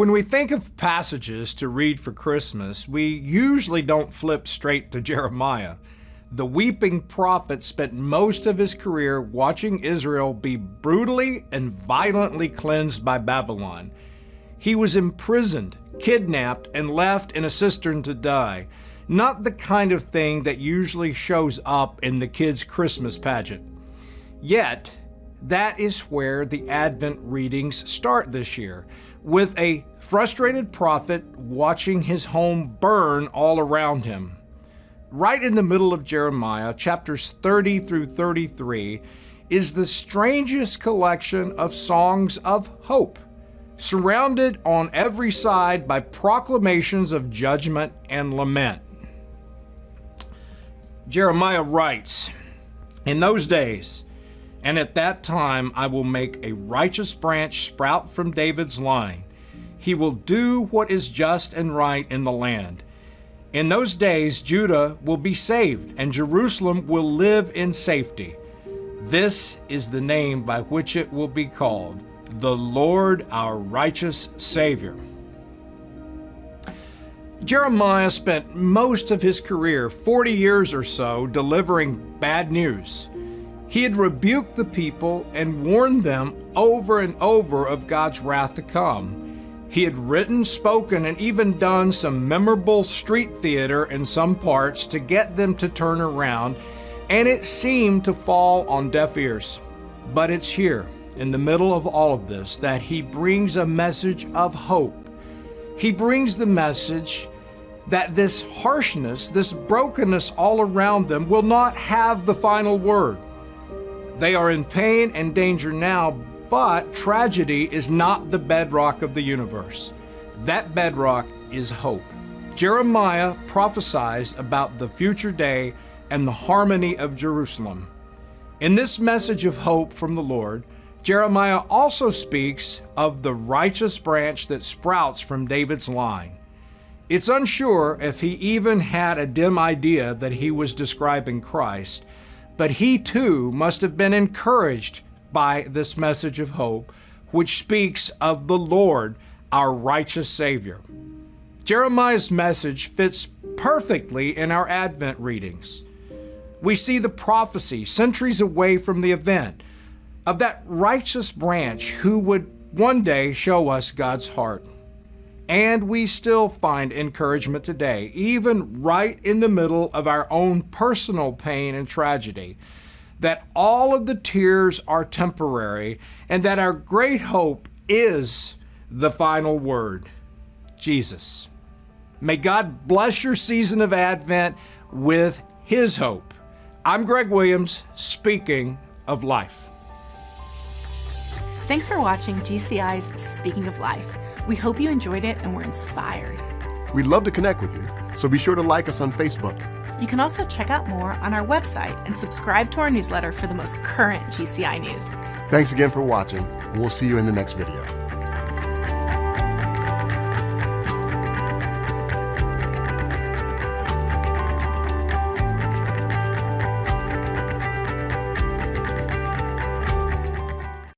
When we think of passages to read for Christmas, we usually don't flip straight to Jeremiah. The weeping prophet spent most of his career watching Israel be brutally and violently cleansed by Babylon. He was imprisoned, kidnapped, and left in a cistern to die. Not the kind of thing that usually shows up in the kids' Christmas pageant. Yet, that is where the Advent readings start this year, with a frustrated prophet watching his home burn all around him. Right in the middle of Jeremiah, chapters 30 through 33, is the strangest collection of songs of hope, surrounded on every side by proclamations of judgment and lament. Jeremiah writes, "In those days, and at that time, I will make a righteous branch sprout from David's line. He will do what is just and right in the land. In those days, Judah will be saved, and Jerusalem will live in safety. This is the name by which it will be called, the Lord our righteous Savior." Jeremiah spent most of his career, 40 years or so, delivering bad news. He had rebuked the people and warned them over and over of God's wrath to come. He had written, spoken, and even done some memorable street theater in some parts to get them to turn around, and it seemed to fall on deaf ears. But it's here, in the middle of all of this, that he brings a message of hope. He brings the message that this harshness, this brokenness all around them will not have the final word. They are in pain and danger now, but tragedy is not the bedrock of the universe. That bedrock is hope. Jeremiah prophesies about the future day and the harmony of Jerusalem. In this message of hope from the Lord, Jeremiah also speaks of the righteous branch that sprouts from David's line. It's unsure if he even had a dim idea that he was describing Christ, but he too must have been encouraged by this message of hope, which speaks of the Lord, our righteous Savior. Jeremiah's message fits perfectly in our Advent readings. We see the prophecy centuries away from the event of that righteous branch who would one day show us God's heart. And we still find encouragement today, even right in the middle of our own personal pain and tragedy, that all of the tears are temporary and that our great hope is the final word, Jesus. May God bless your season of Advent with His hope. I'm Greg Williams, speaking of life. Thanks for watching GCI's Speaking of Life. We hope you enjoyed it and were inspired. We'd love to connect with you, so be sure to like us on Facebook. You can also check out more on our website and subscribe to our newsletter for the most current GCI news. Thanks again for watching, and we'll see you in the next video.